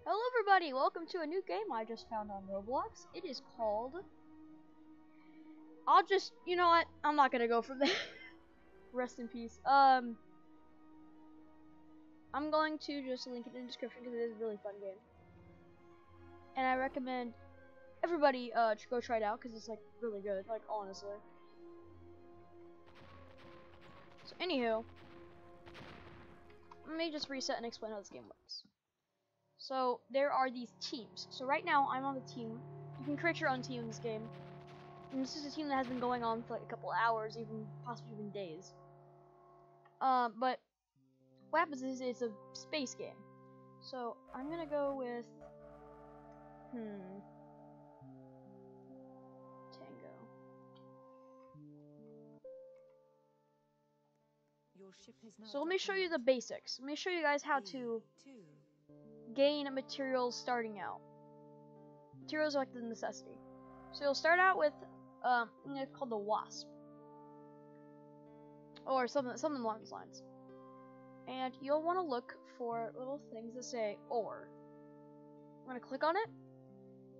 Hello everybody, welcome to a new game I just found on Roblox. It is called... you know what, I'm not gonna go for that. Rest in peace. I'm going to just link it in the description because it is a really fun game. And I recommend everybody go try it out because it's like really good, like honestly. So anywho, let me just reset and explain how this game works. So there are these teams. So right now I'm on the team. You can create your own team in this game. And this is a team that has been going on for like a couple hours, even possibly even days. But what happens is it's a space game. So I'm gonna go with Tango. So let me show you the basics. Let me show you guys how to gain materials starting out. Materials are like the necessity. So you'll start out with it's called the wasp, or something along those lines. And you'll want to look for little things that say ore. I'm gonna click on it,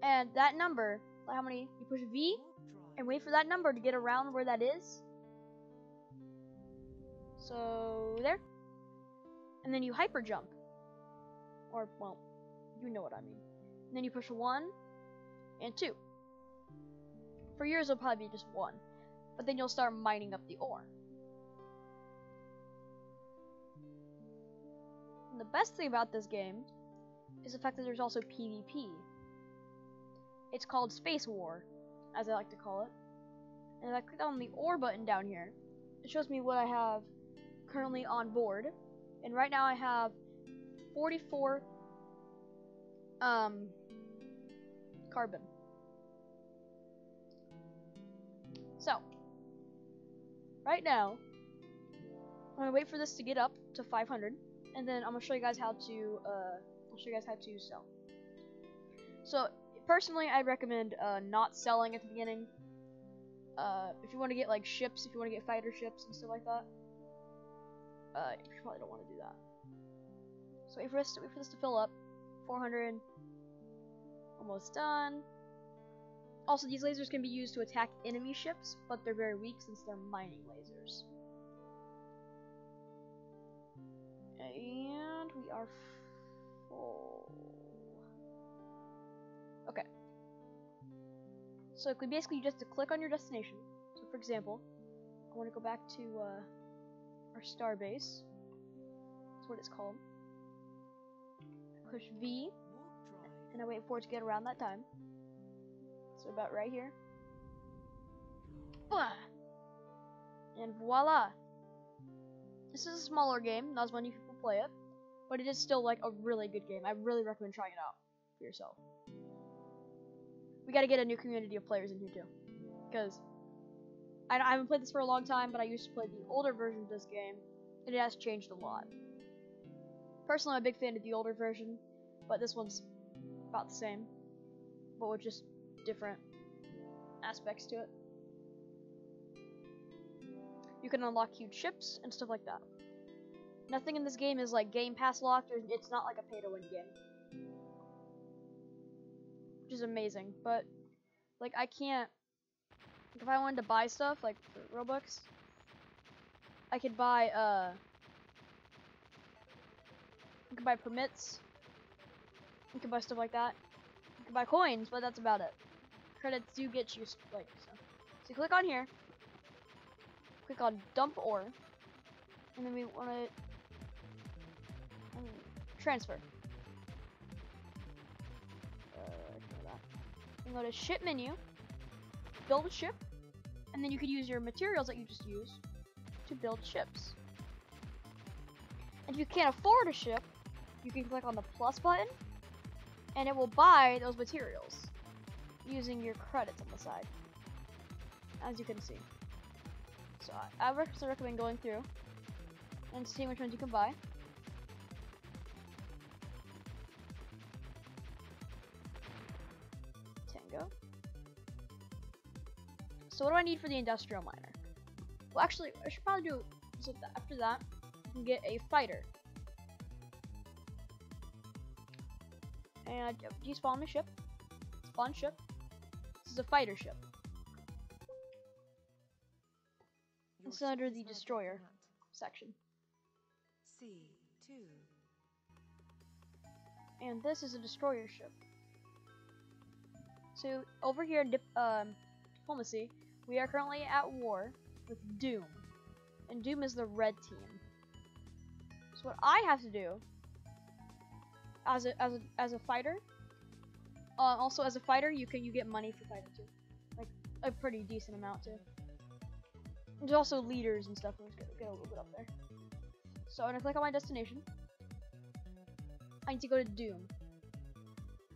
and that number, like how many you push V, and wait for that number to get around where that is. So there, and then you hyper jump. Or, well, you know what I mean. And then you push 1 and 2. For yours, it'll probably be just 1. But then you'll start mining up the ore. And the best thing about this game is the fact that there's also PvP. It's called Space War, as I like to call it. And if I click on the ore button down here, it shows me what I have currently on board. And right now I have 44 carbon. So right now I'm gonna wait for this to get up to 500, and then I'm gonna show you guys how to sell. So personally, I recommend not selling at the beginning. If you want to get like ships, if you want to get fighter ships and stuff like that, you probably don't want to do that. So wait for this to fill up. 400. Almost done. Also, these lasers can be used to attack enemy ships, but they're very weak since they're mining lasers. And we are full. Okay. So basically, you just have to click on your destination. So for example, I want to go back to our star base. That's what it's called. Push V, and I wait for it to get around that time. So about right here. And voila! This is a smaller game, not as many people play it, but it is still like a really good game. I really recommend trying it out for yourself. We gotta get a new community of players in here too, because I haven't played this for a long time, but I used to play the older version of this game, and it has changed a lot. Personally, I'm a big fan of the older version, but this one's about the same, but with just different aspects to it. You can unlock huge ships and stuff like that. Nothing in this game is like Game Pass locked, or it's not like a pay-to-win game, which is amazing. But like, I can't. If I wanted to buy stuff like for Robux, I could buy you can buy permits. You can buy stuff like that. You can buy coins, but that's about it. Credits do get you like so. So you click on here. Click on dump ore, and then we want to transfer. And go to ship menu. Build a ship, and then you could use your materials that you just used to build ships. And if you can't afford a ship, you can click on the plus button, and it will buy those materials using your credits on the side, as you can see. So I recommend going through and seeing which ones you can buy. Tango. So what do I need for the industrial miner? Well, actually, I should probably do so after that. You can get a fighter. And despawn the ship. Spawn ship. This is a fighter ship. It's under the destroyer section. C2. And this is a destroyer ship. So over here in diplomacy, we are currently at war with Doom, and Doom is the red team. So what I have to do, as a fighter, also as a fighter, you get money for fighting too, like a pretty decent amount too. There's also leaders and stuff. Let's get a little bit up there. So I'm gonna click on my destination. I need to go to Doom.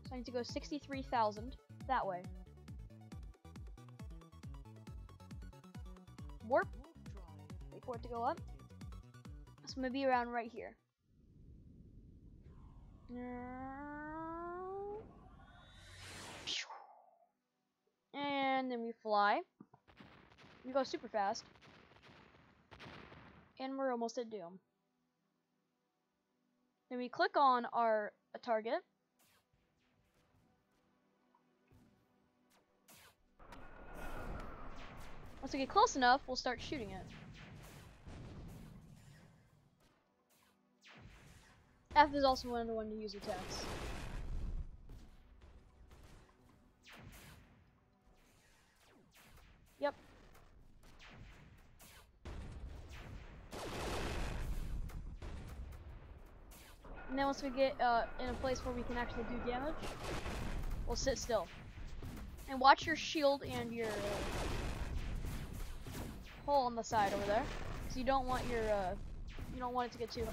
So I need to go 63,000 that way. Warp. Wait for it to go up. So I'm gonna be around right here. And then we fly. We go super fast. And we're almost at Doom. Then we click on our target. Once we get close enough, we'll start shooting it. F is also another one to use attacks. Yep. And then once we get in a place where we can actually do damage, we'll sit still. And watch your shield and your hole on the side over there. So you don't want your you don't want it to get too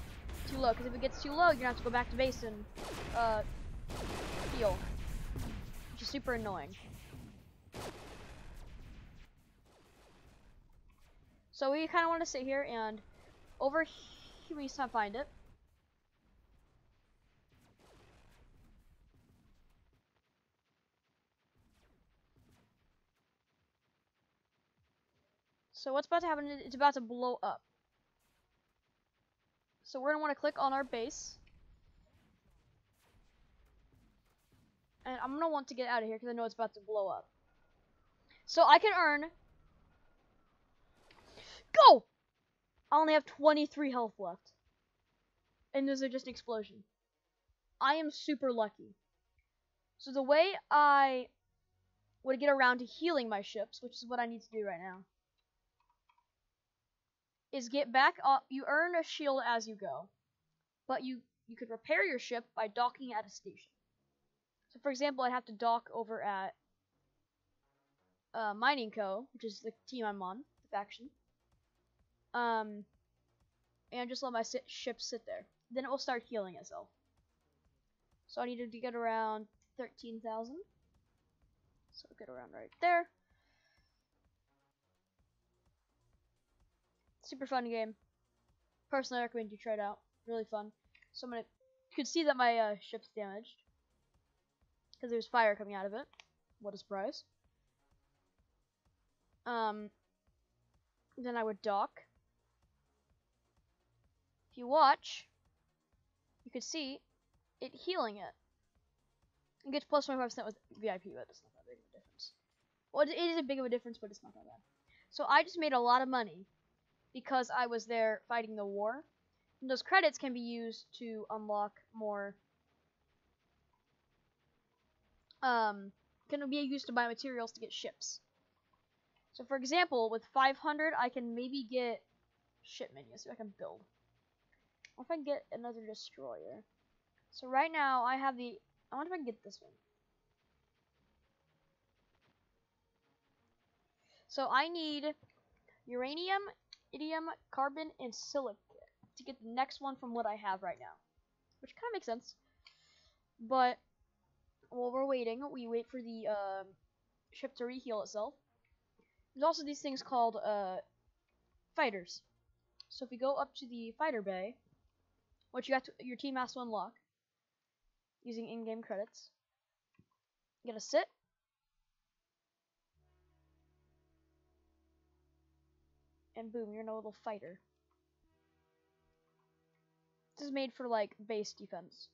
low, because if it gets too low, you're gonna have to go back to base and heal, which is super annoying. So we kind of want to sit here, and over here we need to find it. So what's about to happen is it's about to blow up. So we're going to want to click on our base. And I'm going to want to get out of here because I know it's about to blow up. So I can earn... Go! I only have 23 health left. And there's just an explosion. I am super lucky. So the way I would get around to healing my ships, which is what I need to do right now, is get back up. You earn a shield as you go, but you could repair your ship by docking at a station. So for example, I'd have to dock over at Mining Co., which is the team I'm on, the faction, and just let my ship sit there. Then it will start healing itself. So I needed to get around 13,000. So get around right there. Super fun game. Personally, I recommend you try it out. Really fun. So you could see that my ship's damaged because there's fire coming out of it. What a surprise. Then I would dock. If you watch, you could see it healing it. It gets plus 25% with VIP, but it's not that big of a difference. Well, it is a big of a difference, but it's not that bad. So I just made a lot of money because I was there fighting the war. And those credits can be used to unlock more, can be used to buy materials to get ships. So for example, with 500, I can maybe get ship menus, so I can build. Or if I can get another destroyer. So right now, I have the, I wonder if I can get this one. So I need uranium, iridium, carbon, and silicate to get the next one from what I have right now. Which kind of makes sense. But while we're waiting, we wait for the ship to reheal itself. There's also these things called fighters. So if we go up to the fighter bay, which your team has to unlock using in-game credits, you gotta sit. And boom, you're a little fighter. This is made for like base defense.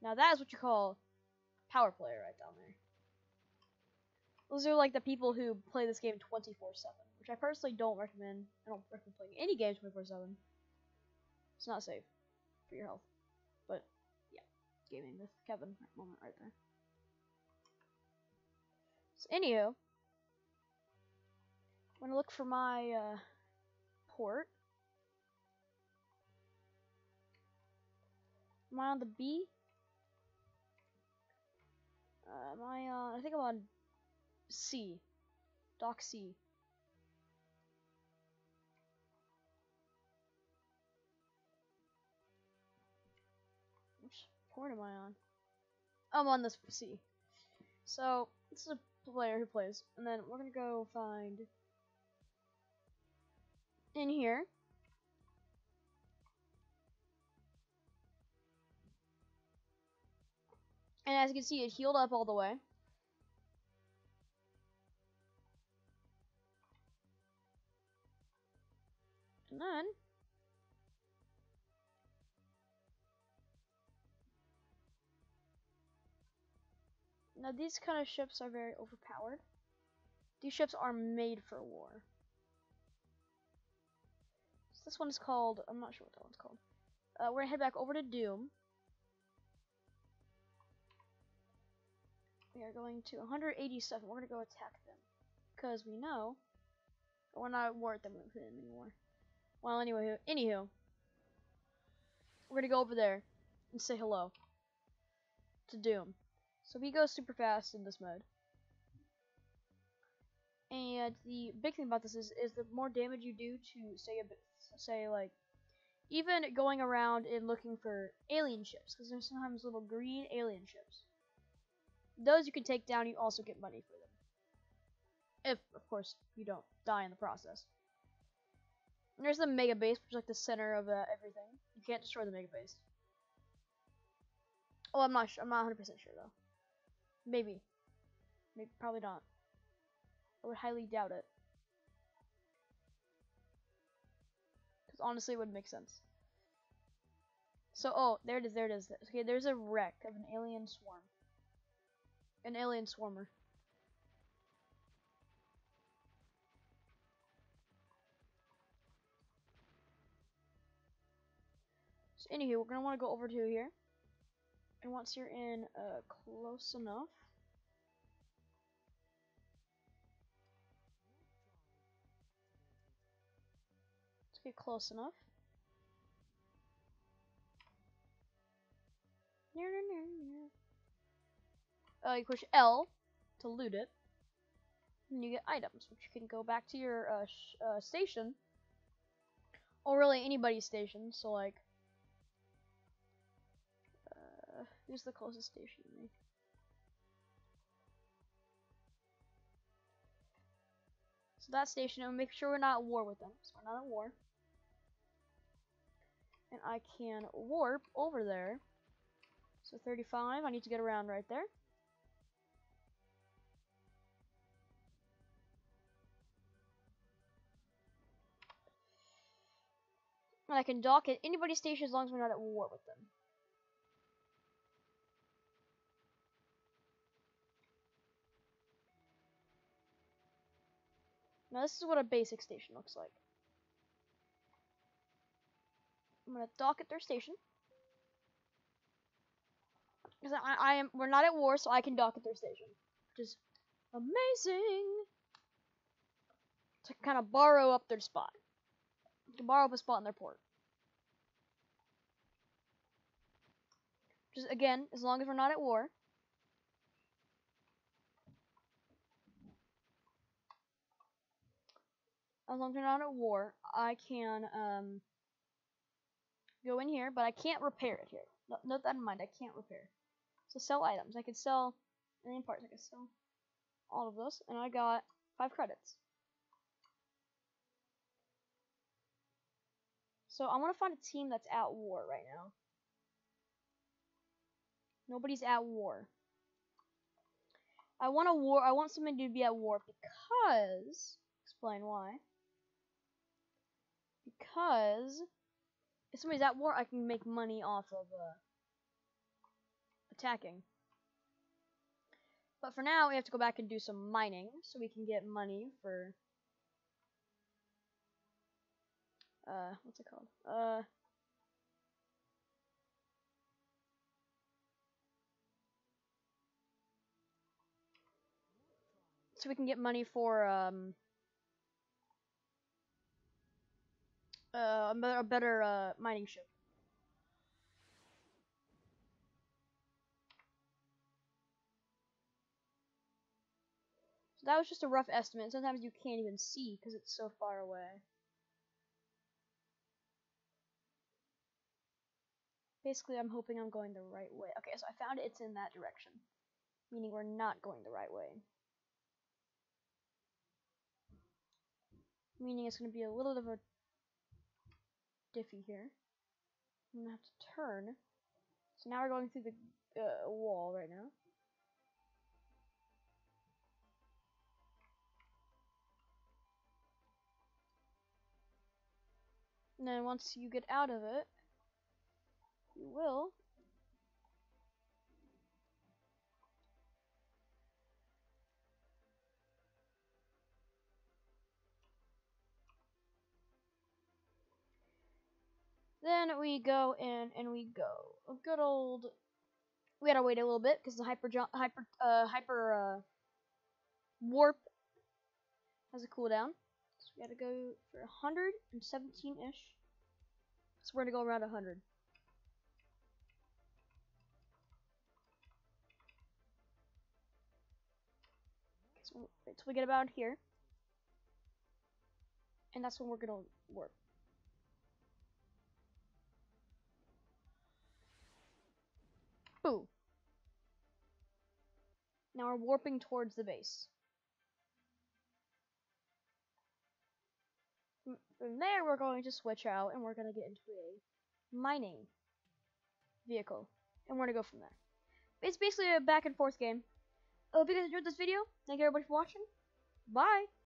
Now that is what you call power player right down there. Those are like the people who play this game 24/7, which I personally don't recommend. I don't recommend playing any games 24/7. It's not safe for your health. But yeah, gaming with Kevin at the moment right there. So anywho, I'm gonna look for my port. Am I on the B? Am I on? I think I'm on C. Dock C. Which port am I on? I'm on this C. So this is a player who plays, and then we're gonna go find in here. And as you can see, it healed up all the way. And then now these kind of ships are very overpowered. These ships are made for war. So this one is called, I'm not sure what that one's called. We're gonna head back over to Doom. We are going to 187. We're gonna go attack them because we know we're not at war with them anymore. Well, anyway, anywho, we're gonna go over there and say hello to Doom. So he goes super fast in this mode. And the big thing about this is the more damage you do to say like even going around and looking for alien ships, because there's sometimes little green alien ships. Those you can take down. You also get money for them, if of course you don't die in the process. And there's the mega base, which is like the center of everything. You can't destroy the mega base. Oh, I'm not 100% sure though. Maybe, probably not. I would highly doubt it. Because honestly, it would make sense. So, oh, there it is. Okay, there's a wreck of an alien swarm. An alien swarmer. So, anywho, we're gonna want to go over to here. And once you're in close enough, let's get close enough. You push L to loot it, and you get items, which you can go back to your station, or really anybody's station. So like, here's the closest station to me. So that station, and make sure we're not at war with them. So we're not at war. And I can warp over there. So 35, I need to get around right there. And I can dock at anybody's station as long as we're not at war with them. Now this is what a basic station looks like. I'm gonna dock at their station. Because we're not at war, so I can dock at their station. Which is amazing! To kind of borrow up their spot. To borrow up a spot in their port. Just again, as long as we're not at war. As long as we're not at war, I can go in here, but I can't repair it here. Note that in mind, I can't repair. So sell items. I could sell alien parts. I could sell all of those, and I got 5 credits. So I want to find a team that's at war right now. Nobody's at war. I want a war. I want somebody to be at war because. Explain why. Because if somebody's at war, I can make money off of attacking. But for now, we have to go back and do some mining so we can get money for what's it called? So we can get money for a better mining ship. So that was just a rough estimate. Sometimes you can't even see because it's so far away. Basically, I'm hoping I'm going the right way. Okay, so I found it's in that direction, meaning we're not going the right way. Meaning it's going to be a little bit of a diffy here. I'm going to have to turn. So now we're going through the wall right now. And then once you get out of it, you will then we go in and we go a good old. We gotta wait a little bit because the hyper warp has a cooldown. So we gotta go for 117 ish. So we're gonna go around 100. So wait till we get about here, and that's when we're gonna warp. Boo. Now we're warping towards the base. From there, we're going to switch out, and we're gonna get into a mining vehicle, and we're gonna go from there. It's basically a back and forth game. I hope you guys enjoyed this video. Thank you everybody for watching. Bye.